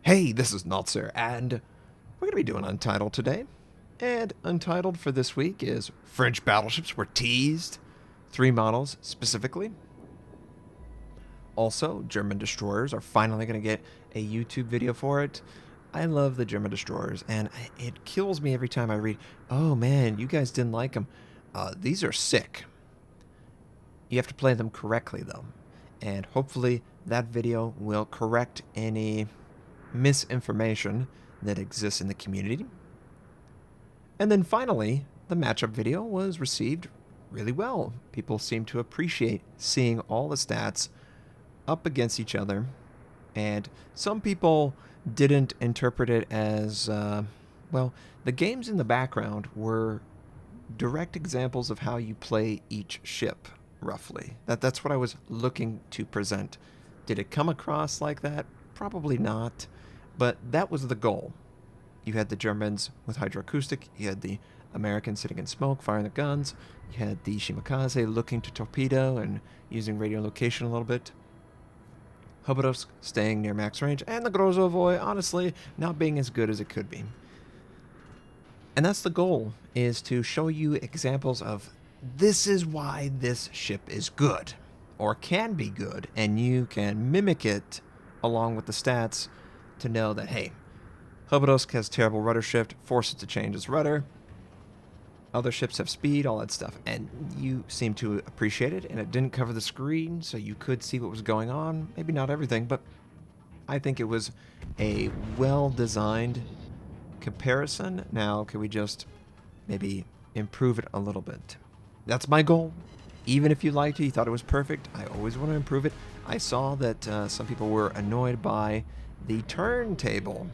Hey, this is Notser, and we're going to be doing Untitled today. And Untitled for this week is French battleships were teased, 3 models specifically. Also, German destroyers are finally going to get a YouTube video for it. I love the German destroyers, and it kills me every time I read, oh man, you guys didn't like them. These are sick. You have to play them correctly, though. And hopefully that video will correct any misinformation that exists in the community. And then finally, the matchup video was received really well. People seem to appreciate seeing all the stats up against each other, and some people didn't interpret it as, well, the games in the background were direct examples of how you play each ship, roughly. That's what I was looking to present. Did it come across like that? Probably not. But that was the goal. You had the Germans with hydroacoustic, you had the Americans sitting in smoke, firing the guns, you had the Shimakaze looking to torpedo and using radio location a little bit, Hubadovsk staying near max range, and the Grozovoy, honestly, not being as good as it could be. And that's the goal, is to show you examples of this is why this ship is good, or can be good, and you can mimic it along with the stats to know that, hey, Hubadovsk has terrible rudder shift, force it to change its rudder. Other ships have speed, all that stuff. And you seem to appreciate it, and it didn't cover the screen, so you could see what was going on. Maybe not everything, but I think it was a well-designed comparison. Now, can we just maybe improve it a little bit? That's my goal. Even if you liked it, you thought it was perfect, I always want to improve it. I saw that some people were annoyed by the turntable.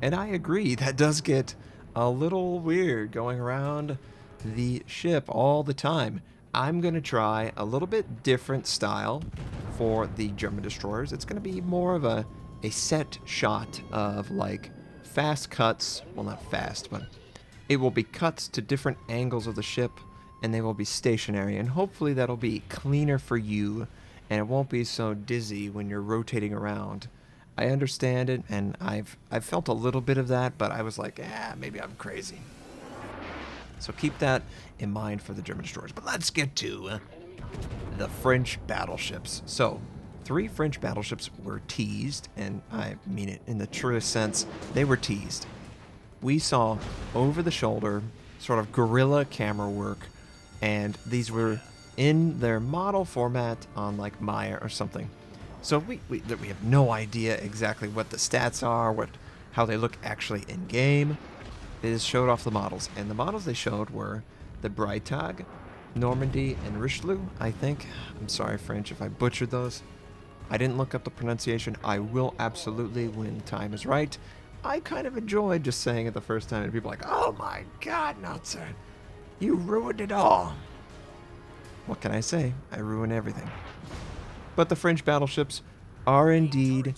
And I agree, that does get a little weird going around the ship all the time. I'm going to try a little bit different style for the German destroyers. It's going to be more of a set shot of like fast cuts. Well, not fast, but it will be cuts to different angles of the ship, and they will be stationary. And hopefully that'll be cleaner for you, and it won't be so dizzy when you're rotating around. I understand it, and I've felt a little bit of that, but I was like, maybe I'm crazy. So keep that in mind for the German destroyers. But let's get to the French battleships. So 3 French battleships were teased, and I mean it in the truest sense. They were teased. We saw over-the-shoulder, sort of guerrilla camera work, and these were in their model format on like Maya or something. So we have no idea exactly what the stats are, how they look actually in game. They just showed off the models, and the models they showed were the Breitag, Normandy, and Richelieu, I think. I'm sorry, French, if I butchered those. I didn't look up the pronunciation. I will absolutely when time is right. I kind of enjoyed just saying it the first time, and people are like, oh my god, Notser, you ruined it all. What can I say? I ruin everything. But the French battleships are indeed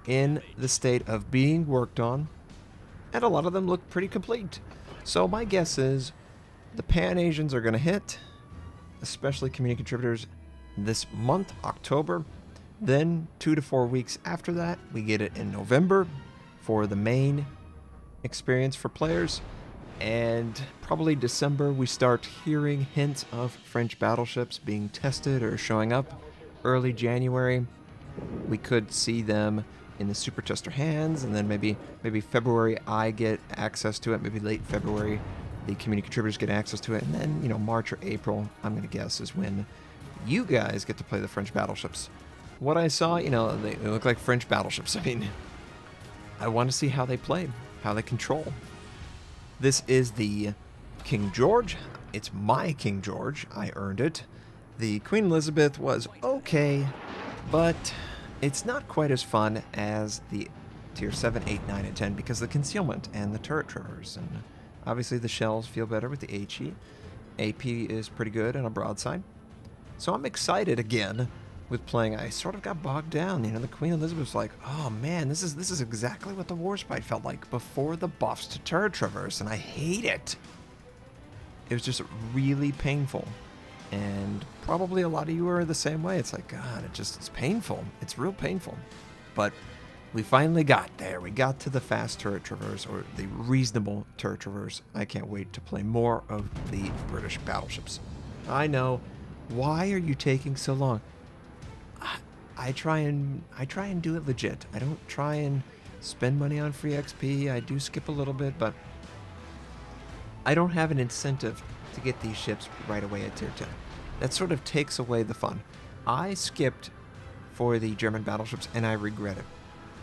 in the state of being worked on, and a lot of them look pretty complete. So my guess is the Pan-Asians are going to hit, especially community contributors, this month, October. Then 2 to 4 weeks after that, we get it in November for the main experience for players. And probably December, we start hearing hints of French battleships being tested or showing up. Early January, we could see them in the super tester hands, and then maybe February I get access to it. Maybe late February the community contributors get access to it, and then March or April, I'm gonna guess, is when you guys get to play the French battleships. What I saw, they look like French battleships. I mean, I want to see how they play, how they control. This is the King George. It's my King George. I earned it. The Queen Elizabeth was okay, but it's not quite as fun as the tier 7, 8, 9, and 10 because of the concealment and the turret trimmers. And obviously the shells feel better with the HE. AP is pretty good on a broadside. So I'm excited again with playing. I sort of got bogged down. The Queen Elizabeth's like, oh man, this is exactly what the Warspite felt like before the buffs to turret traverse, and I hate it. It was just really painful. And probably a lot of you are the same way. It's like, God, it's painful. It's real painful. But We finally got there. We got to the fast turret traverse, or the reasonable turret traverse. I can't wait to play more of the British battleships. I know. Why are you taking so long? I try and do it legit. I don't try and spend money on free XP. I do skip a little bit, but I don't have an incentive to get these ships right away at tier 10. That sort of takes away the fun. I skipped for the German battleships, and I regret it.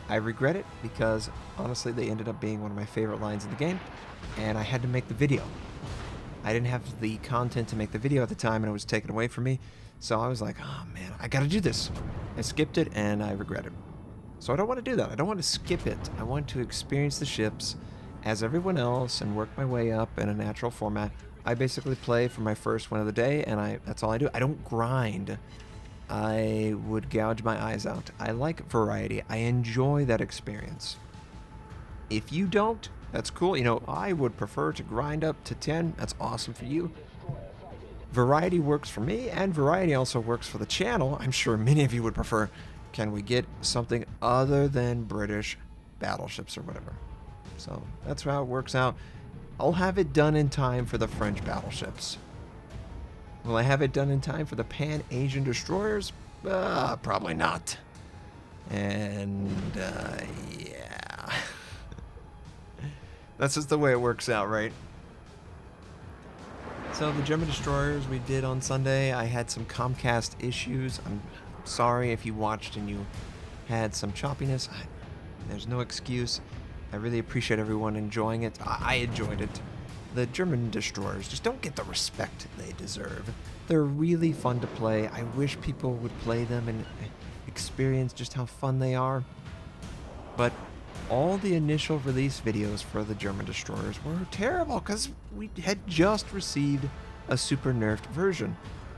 I regret it because, honestly, they ended up being one of my favorite lines in the game, and I had to make the video. I didn't have the content to make the video at the time, and it was taken away from me, so I was like, oh man, I gotta do this. I skipped it, and I regret it. So I don't want to do that. I don't want to skip it. I want to experience the ships as everyone else and work my way up in a natural format. I basically play for my first win of the day, and that's all I do. I don't grind. I would gouge my eyes out. I like variety. I enjoy that experience. If you don't, that's cool. You know, I would prefer to grind up to 10. That's awesome for you. Variety works for me, and variety also works for the channel. I'm sure many of you would prefer, can we get something other than British battleships or whatever? So that's how it works out. I'll have it done in time for the French battleships. Will I have it done in time for the Pan-Asian destroyers? Probably not. And, yeah. That's just the way it works out, right? So the German destroyers we did on Sunday, I had some Comcast issues. I'm sorry if you watched and you had some choppiness. There's no excuse. I really appreciate everyone enjoying it. I enjoyed it. The German destroyers just don't get the respect they deserve. They're really fun to play. I wish people would play them and experience just how fun they are. But all the initial release videos for the German destroyers were terrible because we had just received a super nerfed version.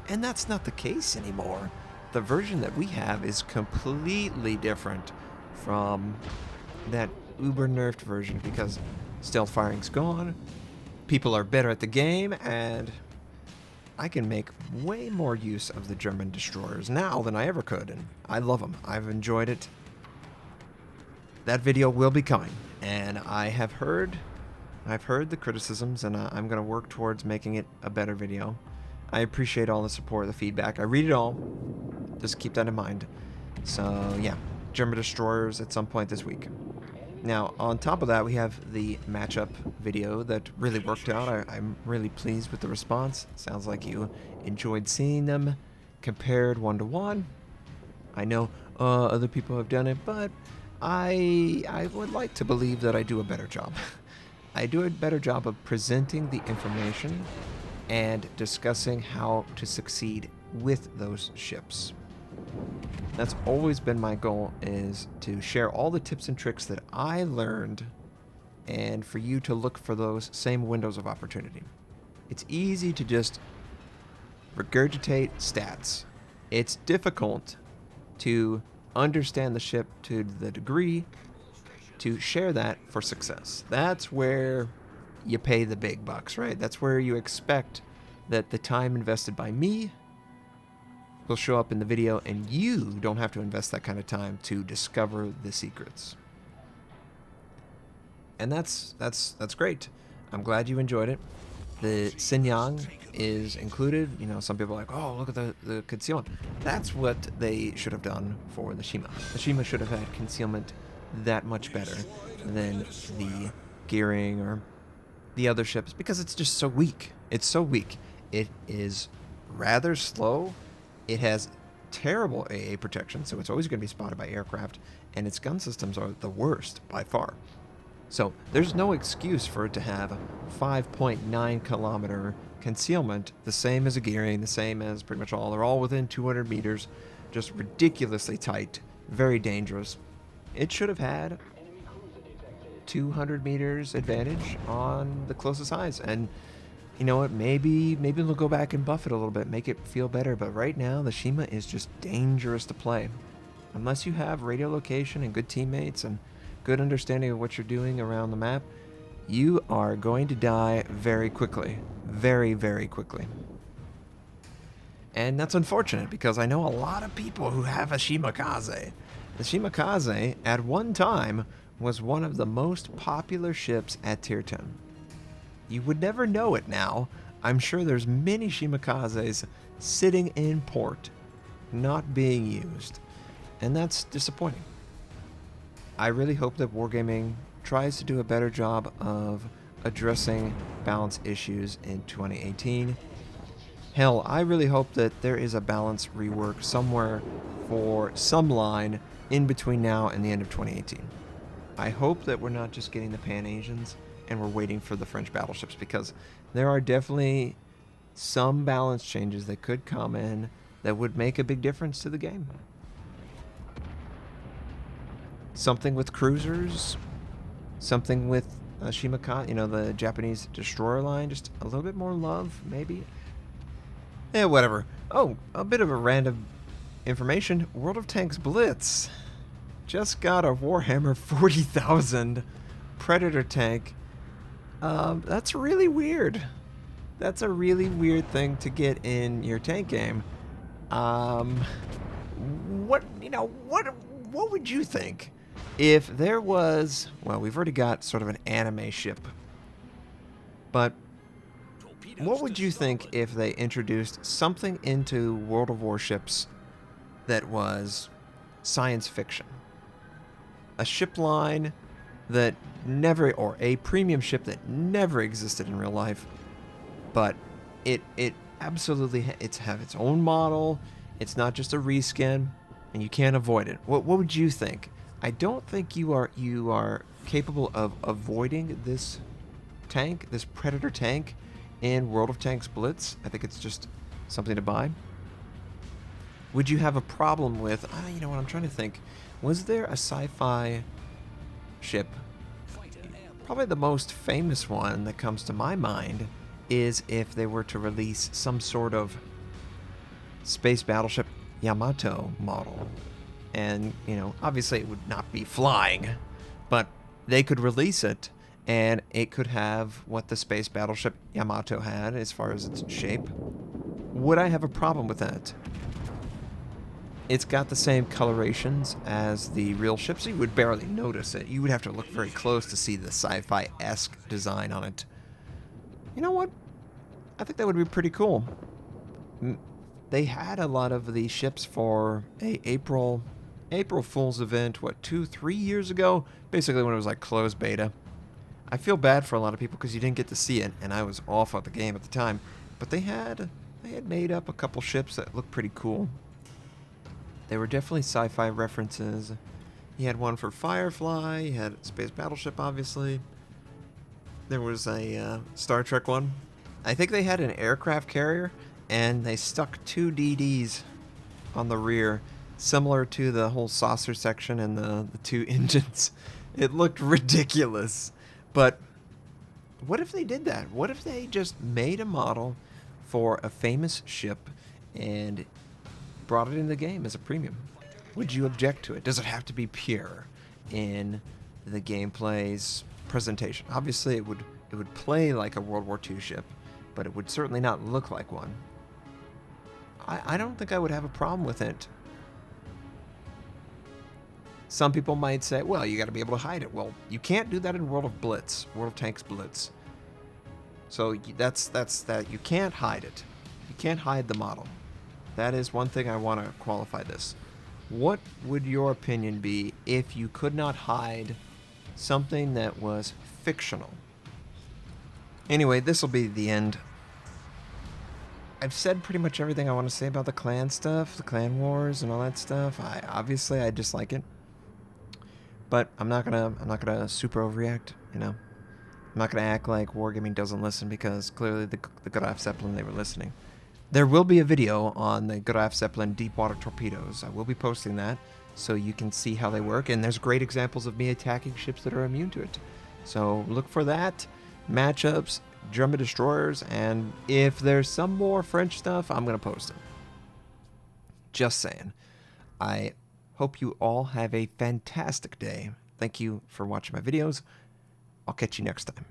And that's not the case anymore. The version that we have is completely different from that uber nerfed version because stealth firing's gone. People are better at the game, and I can make way more use of the German destroyers now than I ever could, and I love them. I've enjoyed it. That video will be coming, and I've heard the criticisms, and I'm going to work towards making it a better video. I appreciate all the support, the feedback. I read it all. Just keep that in mind. So, yeah, German destroyers at some point this week. Now, on top of that, we have the matchup video that really worked out. I'm really pleased with the response. Sounds like you enjoyed seeing them compared 1-to-1. I know other people have done it, but I would like to believe that I do a better job. I do a better job of presenting the information and discussing how to succeed with those ships. That's always been my goal, is to share all the tips and tricks that I learned and for you to look for those same windows of opportunity. It's easy to just regurgitate stats. It's difficult to understand the ship to the degree to share that for success. That's where you pay the big bucks, right? That's where you expect that the time invested by me will show up in the video, and you don't have to invest that kind of time to discover the secrets. And that's great. I'm glad you enjoyed it. The Xinjiang is included. You know, some people are like, oh, look at the concealment. That's what they should have done for the Shima. The Shima should have had concealment that much better than the gearing or the other ships because it's just so weak. It's so weak. It is rather slow. It has terrible AA protection, so it's always going to be spotted by aircraft, and its gun systems are the worst by far. So there's no excuse for it to have 5.9 kilometer concealment, the same as a gearing, the same as pretty much all. They're all within 200 meters, just ridiculously tight, very dangerous. It should have had 200 meters advantage on the closest highs, and you know what, maybe they'll go back and buff it a little bit, make it feel better, but right now the Shima is just dangerous to play. Unless you have radio location and good teammates and good understanding of what you're doing around the map, you are going to die very quickly. Very, very quickly. And that's unfortunate because I know a lot of people who have a Shimakaze. The Shimakaze, at one time, was one of the most popular ships at Tier 10. You would never know it now. I'm sure there's many Shimakazes sitting in port, not being used. And that's disappointing. I really hope that Wargaming tries to do a better job of addressing balance issues in 2018. Hell, I really hope that there is a balance rework somewhere for some line in between now and the end of 2018. I hope that we're not just getting the Pan-Asians and we're waiting for the French battleships, because there are definitely some balance changes that could come in that would make a big difference to the game. Something with cruisers, something with Shimaka, the Japanese destroyer line, just a little bit more love, maybe. Yeah, whatever. Oh, a bit of a random information. World of Tanks Blitz just got a Warhammer 40,000 Predator tank. That's really weird. That's a really weird thing to get in your tank game. What would you think if there was, well, we've already got sort of an anime ship, but what would you think if they introduced something into World of Warships that was science fiction? A ship line that never, or a premium ship that never existed in real life, but it absolutely, it's have its own model. It's not just a reskin, and you can't avoid it. What would you think? I don't think you are capable of avoiding this tank, this Predator tank, in World of Tanks Blitz. I think it's just something to buy. Would you have a problem with, you know what, I'm trying to think. Was there a sci-fi ship? Probably the most famous one that comes to my mind is if they were to release some sort of space battleship Yamato model. And, obviously it would not be flying, but they could release it, and it could have what the space battleship Yamato had as far as its shape. Would I have a problem with that? It's got the same colorations as the real ship, so you would barely notice it. You would have to look very close to see the sci-fi-esque design on it. You know what? I think that would be pretty cool. They had a lot of these ships for a April Fool's event, 2-3 years ago? Basically when it was like closed beta. I feel bad for a lot of people because you didn't get to see it, and I was off of the game at the time. But they had made up a couple ships that looked pretty cool. They were definitely sci-fi references. You had one for Firefly, you had Space Battleship, obviously. There was a Star Trek one. I think they had an aircraft carrier, and they stuck 2 DDs on the rear, similar to the whole saucer section and the 2 engines. It looked ridiculous. But what if they did that? What if they just made a model for a famous ship and brought it in the game as a premium? Would you object to it? Does it have to be pure in the gameplay's presentation? Obviously, it would play like a World War II ship, but it would certainly not look like one. I don't think I would have a problem with it. Some people might say, well, you got to be able to hide it. Well, you can't do that in World of Tanks Blitz. So that's that. You can't hide it. You can't hide the model. That is one thing I want to qualify this. What would your opinion be if you could not hide something that was fictional? Anyway, this will be the end. I've said pretty much everything I want to say about the clan stuff, the clan wars and all that stuff. I dislike it. But I'm not gonna super overreact, I'm not gonna act like Wargaming doesn't listen, because clearly the Graf Zeppelin, they were listening. There will be a video on the Graf Zeppelin deep water torpedoes. I will be posting that so you can see how they work, and there's great examples of me attacking ships that are immune to it. So look for that, matchups, German destroyers, and if there's some more French stuff, I'm gonna post it. Just saying. I hope you all have a fantastic day. Thank you for watching my videos. I'll catch you next time.